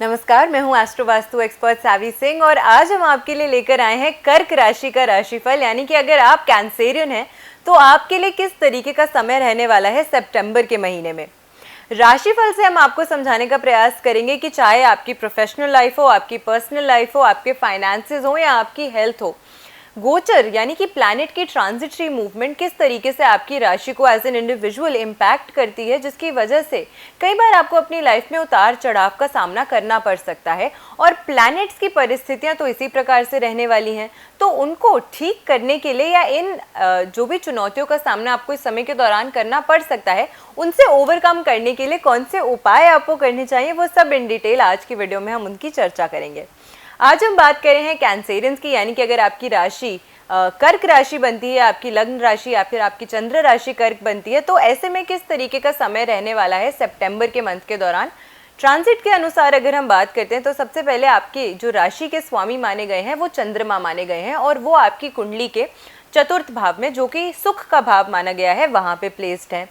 नमस्कार, मैं हूं एस्ट्रो वास्तु एक्सपर्ट सावी सिंह और आज हम आपके लिए लेकर आए हैं कर्क राशि का राशिफल। यानी कि अगर आप कैंसेरियन हैं तो आपके लिए किस तरीके का समय रहने वाला है सितंबर के महीने में। राशिफल से हम आपको समझाने का प्रयास करेंगे कि चाहे आपकी प्रोफेशनल लाइफ हो, आपकी पर्सनल लाइफ हो, आपके फाइनेंसेस हो या आपकी हेल्थ हो, गोचर यानी कि प्लैनेट की ट्रांजिटरी मूवमेंट किस तरीके से आपकी राशि को एज एन इंडिविजुअल इम्पैक्ट करती है, जिसकी वजह से कई बार आपको अपनी लाइफ में उतार चढ़ाव का सामना करना पड़ सकता है। और प्लैनेट्स की परिस्थितियां तो इसी प्रकार से रहने वाली हैं, तो उनको ठीक करने के लिए या इन जो भी चुनौतियों का सामना आपको इस समय के दौरान करना पड़ सकता है, उनसे ओवरकम करने के लिए कौन से उपाय आपको करने चाहिए, वो सब इन डिटेल आज की वीडियो में हम उनकी चर्चा करेंगे। आज हम बात कर रहे हैं कैंसेरियंस की, यानी कि अगर आपकी राशि कर्क राशि बनती है, आपकी लग्न राशि या फिर आपकी चंद्र राशि कर्क बनती है, तो ऐसे में किस तरीके का समय रहने वाला है सितंबर के मंथ के दौरान। ट्रांजिट के अनुसार अगर हम बात करते हैं तो सबसे पहले आपकी जो राशि के स्वामी माने गए हैं वो चंद्रमा माने गए हैं और वो आपकी कुंडली के चतुर्थ भाव में, जो कि सुख का भाव माना गया है, वहां पे प्लेस्ड है।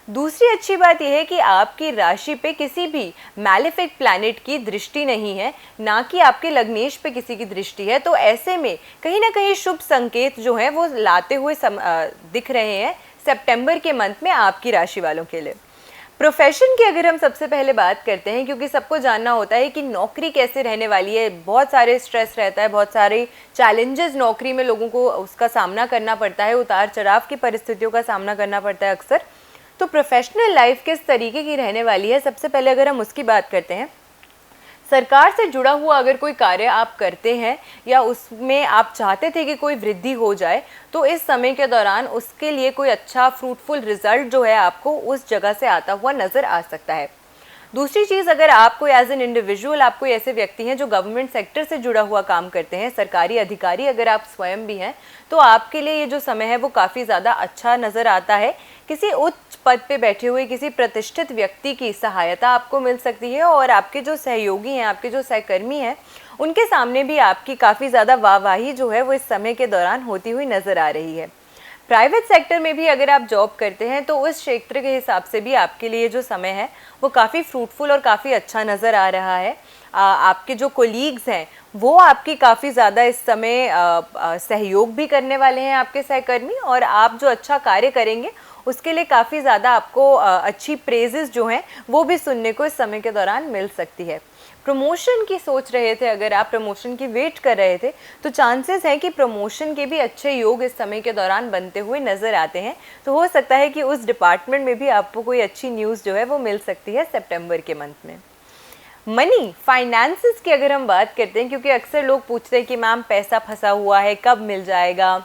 दूसरी अच्छी बात यह है कि आपकी राशि पे किसी भी मैलेफिक प्लैनेट की दृष्टि नहीं है, ना कि आपके लग्नेश पे किसी की दृष्टि है। तो ऐसे में कहीं ना कहीं शुभ संकेत जो हैं वो लाते हुए दिख रहे हैं सितंबर के मंथ में आपकी राशि वालों के लिए। प्रोफेशन की अगर हम सबसे पहले बात करते हैं, क्योंकि सबको जानना होता है कि नौकरी कैसे रहने वाली है, बहुत सारे स्ट्रेस रहता है, बहुत सारे चैलेंजेस नौकरी में लोगों को उसका सामना करना पड़ता है, उतार चढ़ाव की परिस्थितियों का सामना करना पड़ता है अक्सर। तो प्रोफेशनल लाइफ किस तरीके की रहने वाली है, सबसे पहले अगर हम उसकी बात करते हैं, सरकार से जुड़ा हुआ अगर कोई कार्य आप करते हैं या उसमें आप चाहते थे कि कोई वृद्धि हो जाए, तो इस समय के दौरान उसके लिए कोई अच्छा फ्रूटफुल रिजल्ट जो है आपको उस जगह से आता हुआ नज़र आ सकता है। दूसरी चीज़, अगर आप कोई एज एन इंडिविजुअल, आप कोई ऐसे व्यक्ति हैं जो गवर्नमेंट सेक्टर से जुड़ा हुआ काम करते हैं, सरकारी अधिकारी अगर आप स्वयं भी हैं, तो आपके लिए ये जो समय है वो काफ़ी ज़्यादा अच्छा नज़र आता है। किसी उच्च पद पे बैठे हुए किसी प्रतिष्ठित व्यक्ति की सहायता आपको मिल सकती है और आपके जो सहयोगी हैं, आपके जो सहकर्मी हैं, उनके सामने भी आपकी काफ़ी ज़्यादा वाहवाही जो है वो इस समय के दौरान होती हुई नज़र आ रही है। प्राइवेट सेक्टर में भी अगर आप जॉब करते हैं तो उस क्षेत्र के हिसाब से भी आपके लिए जो समय है वो काफ़ी फ्रूटफुल और काफ़ी अच्छा नज़र आ रहा है। आपके जो कोलीग्स हैं वो आपकी काफ़ी ज़्यादा इस समय सहयोग भी करने वाले हैं, आपके सहकर्मी, और आप जो अच्छा कार्य करेंगे उसके लिए काफ़ी ज़्यादा आपको अच्छी प्रेजेस जो हैं वो भी सुनने को इस समय के दौरान मिल सकती है। प्रमोशन की सोच रहे थे, अगर आप प्रमोशन की वेट कर रहे थे, तो चांसेस हैं कि प्रमोशन के भी अच्छे योग इस समय के दौरान बनते हुए नज़र आते हैं। तो हो सकता है कि उस डिपार्टमेंट में भी आपको कोई अच्छी न्यूज़ जो है वो मिल सकती है सितंबर के मंथ में। मनी फाइनेंसेस की अगर हम बात करते हैं, क्योंकि अक्सर लोग पूछते हैं कि मैम पैसा फंसा हुआ है, कब मिल जाएगा,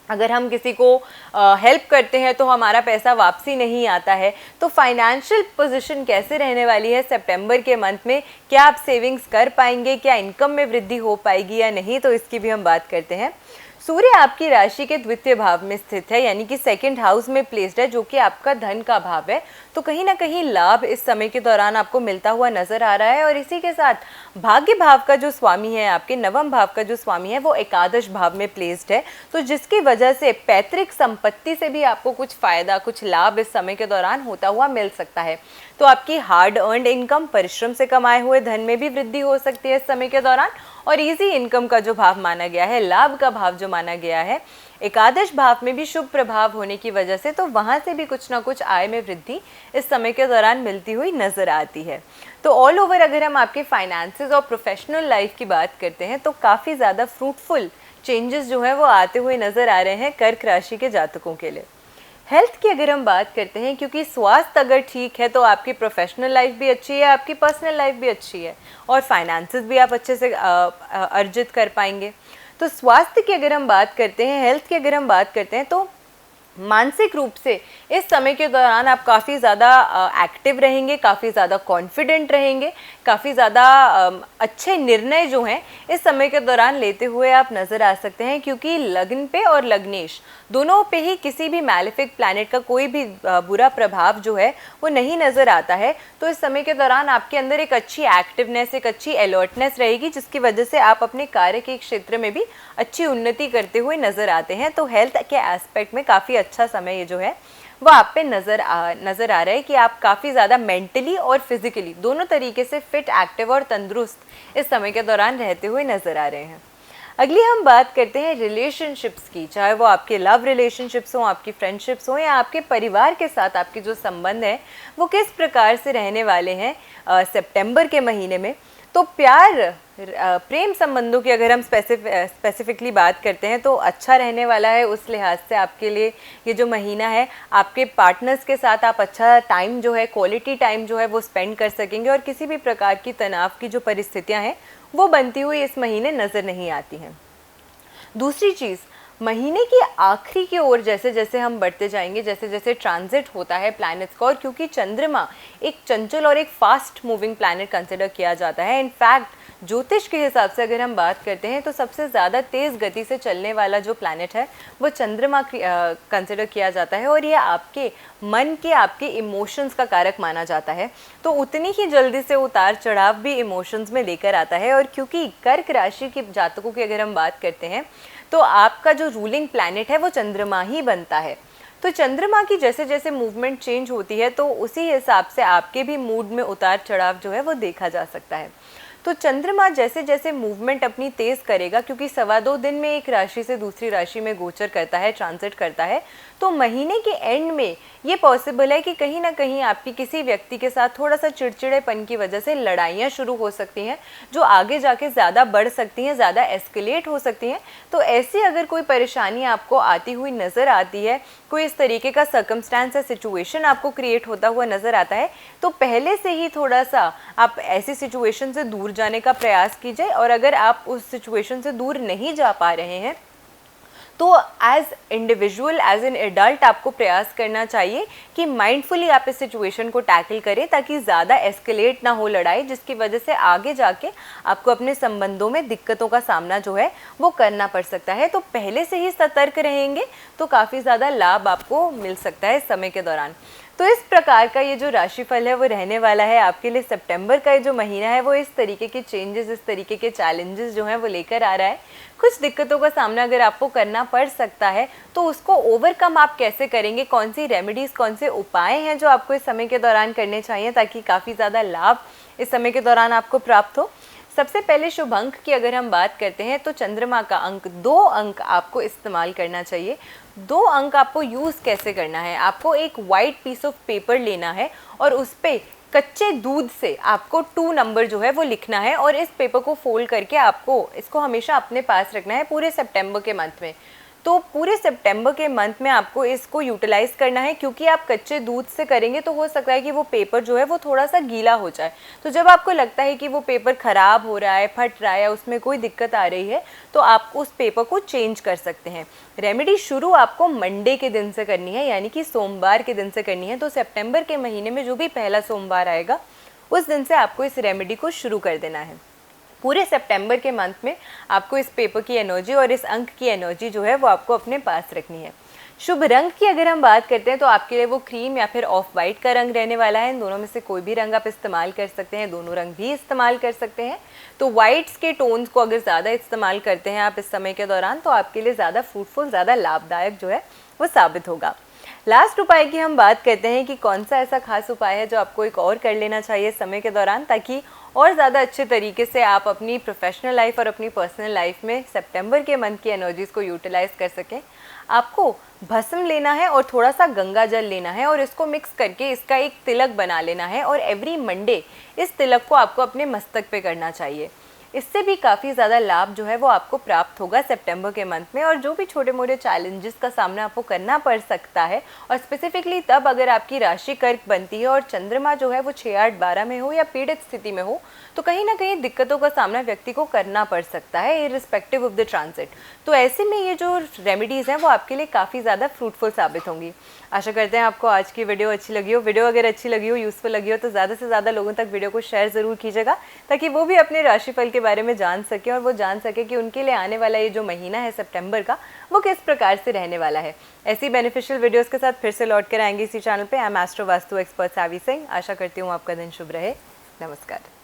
अगर हम किसी को हेल्प करते हैं तो हमारा पैसा वापसी नहीं आता है, तो फाइनेंशियल पोजीशन कैसे रहने वाली है सितंबर के मंथ में, क्या आप सेविंग्स कर पाएंगे, क्या इनकम में वृद्धि हो पाएगी या नहीं, तो इसकी भी हम बात करते हैं। सूर्य आपकी राशि के द्वितीय भाव में स्थित है, यानी कि सेकंड हाउस में प्लेस्ड है, जो कि आपका धन का भाव है। तो कहीं ना कहीं लाभ इस समय के दौरान आपको मिलता हुआ नजर आ रहा है। और इसी के साथ भाग्य भाव का जो स्वामी है, आपके नवम भाव का जो स्वामी है, वो एकादश भाव में प्लेस्ड है, तो जिसकी वजह से पैतृक संपत्ति से भी आपको कुछ फायदा, कुछ लाभ इस समय के दौरान होता हुआ मिल सकता है। तो आपकी हार्ड अर्नड इनकम, परिश्रम से कमाए हुए धन में भी वृद्धि हो सकती है इस समय के दौरान। और इजी इनकम का जो भाव माना गया है, लाभ का भाव जो माना गया है, एकादश भाव में भी शुभ प्रभाव होने की वजह से, तो वहाँ से भी कुछ ना कुछ आय में वृद्धि इस समय के दौरान मिलती हुई नजर आती है। तो ऑल ओवर अगर हम आपके फाइनेंसेस और प्रोफेशनल लाइफ की बात करते हैं तो काफ़ी ज़्यादा फ्रूटफुल चेंजेस जो है वो आते हुए नजर आ रहे हैं कर्क राशि के जातकों के लिए। हेल्थ की अगर हम बात करते हैं, क्योंकि स्वास्थ्य अगर ठीक है तो आपकी प्रोफेशनल लाइफ भी अच्छी है, आपकी पर्सनल लाइफ भी अच्छी है और फाइनेंसेस भी आप अच्छे से अर्जित कर पाएंगे। तो स्वास्थ्य की अगर हम बात करते हैं, हेल्थ की अगर हम बात करते हैं, तो मानसिक रूप से इस समय के दौरान आप काफ़ी ज़्यादा एक्टिव रहेंगे, काफ़ी ज़्यादा कॉन्फिडेंट रहेंगे, काफ़ी ज़्यादा अच्छे निर्णय जो हैं इस समय के दौरान लेते हुए आप नज़र आ सकते हैं, क्योंकि लग्न पे और लग्नेश दोनों पे ही किसी भी मैलेफिक प्लैनेट का कोई भी बुरा प्रभाव जो है वो नहीं नज़र आता है। तो इस समय के दौरान आपके अंदर एक अच्छी एक्टिवनेस, एक अच्छी अलर्टनेस रहेगी, जिसकी वजह से आप अपने कार्य के क्षेत्र में भी अच्छी उन्नति करते हुए नज़र आते हैं। तो हेल्थ के एस्पेक्ट में काफ़ी अच्छा समय ये जो है वो आप पे नज़र आ रहा है कि आप काफ़ी ज़्यादा मेंटली और फिजिकली दोनों तरीके से फिट, एक्टिव और तंदुरुस्त इस समय के दौरान रहते हुए नज़र आ रहे हैं। अगली हम बात करते हैं रिलेशनशिप्स की, चाहे वो आपके लव रिलेशनशिप्स हों, आपकी फ्रेंडशिप्स हों या आपके परिवार के साथ आपके जो संबंध हैं वो किस प्रकार से रहने वाले हैं सितंबर के महीने में। तो प्रेम संबंधों की अगर हम स्पेसिफिकली बात करते हैं तो अच्छा रहने वाला है। उस लिहाज से आपके लिए ये जो महीना है, आपके पार्टनर्स के साथ आप अच्छा टाइम जो है, क्वालिटी टाइम जो है वो स्पेंड कर सकेंगे और किसी भी प्रकार की तनाव की जो परिस्थितियां हैं वो बनती हुई इस महीने नज़र नहीं आती हैं। दूसरी चीज़, महीने की आखिरी की ओर जैसे जैसे हम बढ़ते जाएंगे, जैसे जैसे ट्रांजिट होता है प्लैनेट्स का, और क्योंकि चंद्रमा एक चंचल और एक फास्ट मूविंग प्लैनेट कंसिडर किया जाता है, इनफैक्ट ज्योतिष के हिसाब से अगर हम बात करते हैं तो सबसे ज़्यादा तेज़ गति से चलने वाला जो प्लैनेट है वो चंद्रमा कंसिडर किया जाता है, और ये आपके मन के, आपके इमोशंस का कारक माना जाता है। तो उतनी ही जल्दी से उतार चढ़ाव भी इमोशंस में लेकर आता है। और क्योंकि कर्क राशि के जातकों की अगर हम बात करते हैं तो आपका जो रूलिंग प्लैनेट है वो चंद्रमा ही बनता है। तो चंद्रमा की जैसे जैसे मूवमेंट चेंज होती है तो उसी हिसाब से आपके भी मूड में उतार चढ़ाव जो है वो देखा जा सकता है। तो चंद्रमा जैसे जैसे मूवमेंट अपनी तेज़ करेगा, क्योंकि 2.25 दिन में एक राशि से दूसरी राशि में गोचर करता है, ट्रांजिट करता है, तो महीने के एंड में ये पॉसिबल है कि कहीं ना कहीं आपकी किसी व्यक्ति के साथ थोड़ा सा चिड़चिड़ेपन की वजह से लड़ाइयाँ शुरू हो सकती हैं, जो आगे जाके ज़्यादा बढ़ सकती हैं, ज़्यादा एस्केलेट हो सकती हैं। तो ऐसी अगर कोई परेशानी आपको आती हुई नज़र आती है, कोई इस तरीके का सर्कमस्टांस या सिचुएशन आपको क्रिएट होता हुआ नज़र आता है, तो पहले से ही थोड़ा सा आप ऐसी सिचुएशन से दूर जाने का प्रयास कीजिए। और अगर आप उस सिचुएशन से दूर नहीं जा पा रहे हैं तो as individual, as an adult आपको प्रयास करना चाहिए कि माइंडफुली आप इस सिचुएशन को टैकल करें ताकि ज़्यादा एस्केलेट ना हो लड़ाई, जिसकी वजह से आगे जाके आपको अपने संबंधों में दिक्कतों का सामना जो है वो करना पड़ सकता है। तो पहले से ही सतर्क रहेंगे तो काफ़ी ज़्यादा लाभ आपको मिल सकता है इस समय के दौरान। तो इस प्रकार का ये जो राशिफल है वो रहने वाला है आपके लिए। सितंबर का ये जो महीना है वो इस तरीके के चेंजेस, इस तरीके के चैलेंजेस जो हैं वो लेकर आ रहा है। कुछ दिक्कतों का सामना अगर आपको करना पड़ सकता है तो उसको ओवरकम आप कैसे करेंगे, कौन सी रेमेडीज़, कौन से उपाय हैं जो आपको इस समय के दौरान करने चाहिए ताकि काफ़ी ज़्यादा लाभ इस समय के दौरान आपको प्राप्त हो। सबसे पहले शुभ अंक की अगर हम बात करते हैं तो चंद्रमा का अंक 2 अंक आपको इस्तेमाल करना चाहिए। 2 अंक आपको यूज़ कैसे करना है, आपको एक वाइट पीस ऑफ पेपर लेना है और उस पर कच्चे दूध से आपको 2 नंबर जो है वो लिखना है, और इस पेपर को फोल्ड करके आपको इसको हमेशा अपने पास रखना है पूरे सितंबर के मंथ में। तो पूरे सितंबर के मंथ में आपको इसको यूटिलाइज़ करना है, क्योंकि आप कच्चे दूध से करेंगे तो हो सकता है कि वो पेपर जो है वो थोड़ा सा गीला हो जाए। तो जब आपको लगता है कि वो पेपर ख़राब हो रहा है, फट रहा है या उसमें कोई दिक्कत आ रही है तो आप उस पेपर को चेंज कर सकते हैं। रेमेडी शुरू आपको मंडे के दिन से करनी है, यानी कि सोमवार के दिन से करनी है। तो सितंबर के महीने में जो भी पहला सोमवार आएगा उस दिन से आपको इस रेमेडी को शुरू कर देना है। पूरे सितंबर के मंथ में आपको इस पेपर की एनर्जी और इस अंक की एनर्जी जो है वो आपको अपने पास रखनी है। शुभ रंग की अगर हम बात करते हैं तो आपके लिए वो क्रीम या फिर ऑफ वाइट का रंग रहने वाला है। इन दोनों में से कोई भी रंग आप इस्तेमाल कर सकते हैं, दोनों रंग भी इस्तेमाल कर सकते हैं। तो वाइट्स के टोन्स को अगर ज़्यादा इस्तेमाल करते हैं आप इस समय के दौरान तो आपके लिए ज़्यादा फ्रूटफुल, ज़्यादा लाभदायक जो है वो साबित होगा। लास्ट उपाय की हम बात करते हैं कि कौन सा ऐसा खास उपाय है जो आपको एक और कर लेना चाहिए समय के दौरान ताकि और ज़्यादा अच्छे तरीके से आप अपनी प्रोफेशनल लाइफ और अपनी पर्सनल लाइफ में सितंबर के मंथ की एनर्जीज़ को यूटिलाइज़ कर सकें। आपको भस्म लेना है और थोड़ा सा गंगा जल लेना है और इसको मिक्स करके इसका एक तिलक बना लेना है, और एवरी मंडे इस तिलक को आपको अपने मस्तक पे करना चाहिए। इससे भी काफ़ी ज़्यादा लाभ जो है वो आपको प्राप्त होगा सितंबर के मंथ में। और जो भी छोटे मोटे चैलेंजेस का सामना आपको करना पड़ सकता है, और स्पेसिफिकली तब अगर आपकी राशि कर्क बनती है और चंद्रमा जो है वो 6, 8, 12 में हो या पीड़ित स्थिति में हो, तो कहीं ना कहीं दिक्कतों का सामना व्यक्ति को करना पड़ सकता है इररिस्पेक्टिव ऑफ द ट्रांजिट। तो ऐसे में ये जो रेमेडीज़ हैं वो आपके लिए काफ़ी ज़्यादा फ्रूटफुल साबित होंगी। आशा करते हैं आपको आज की वीडियो अच्छी लगी हो। वीडियो अगर अच्छी लगी हो, यूज़फुल लगी हो तो ज़्यादा से ज़्यादा लोगों तक वीडियो को शेयर ज़रूर कीजिएगा ताकि वो भी अपने राशिफल के बारे में जान सके और वो जान सके कि उनके लिए आने वाला ये जो महीना है सितंबर का वो किस प्रकार से रहने वाला है। ऐसी बेनिफिशियल वीडियोस के साथ फिर से लौट कर आएंगे इसी चैनल पे। I'm astro Vastu expert Savi Singh. आशा करती हूँ आपका दिन शुभ रहे। नमस्कार।